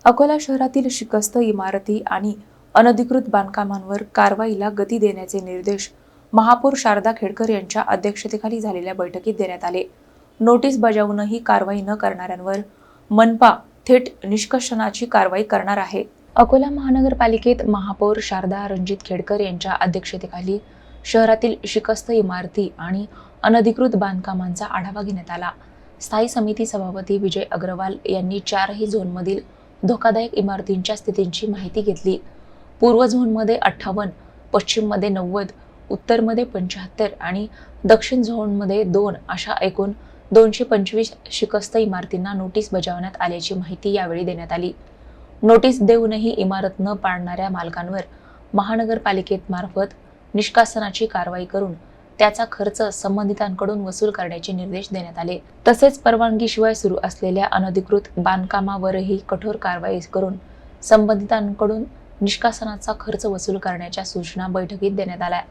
अकोला शहरातील शिकस्त इमारती आणि अनधिकृत बांधकामांवर कारवाईला गती देण्याचे निर्देश महापौर शारदा खेडकर यांच्या अध्यक्षतेखाली झालेल्या बैठकीत देण्यात आले। नोटीस बजावूनही कारवाई न करणाऱ्यांवर मनपा थेट निष्कर्षणाची कारवाई करणार आहे। अकोला महानगरपालिकेत महापौर शारदा रणजित खेडकर यांच्या अध्यक्षतेखाली शहरातील शिकस्त इमारती आणि अनधिकृत बांधकामांचा आढावा घेण्यात आला। स्थायी समिती सभापती विजय अग्रवाल यांनी 4ही झोनमधील धोकादायक इमारतींच्या स्थितीची माहिती घेतली। पूर्व झोनमध्ये 58, पश्चिममध्ये 90, उत्तरमध्ये 75 आणि दक्षिण झोनमध्ये 2 अशा एकूण 225 शिकस्त इमारतींना नोटीस बजावण्यात आल्याची माहिती यावेळी देण्यात आली। नोटीस देऊनही इमारत न पाडणाऱ्या मालकांवर महानगरपालिकेत मार्फत निष्कासनाची कारवाई करून त्याचा खर्च संबंधितांकडून वसूल करण्याचे निर्देश देण्यात आले। तसेच परवानगीशिवाय सुरू असलेल्या अनधिकृत बांधकामावरही कठोर कारवाई करून संबंधितांकडून निष्कासनाचा खर्च वसूल करण्याच्या सूचना बैठकीत देण्यात आल्या।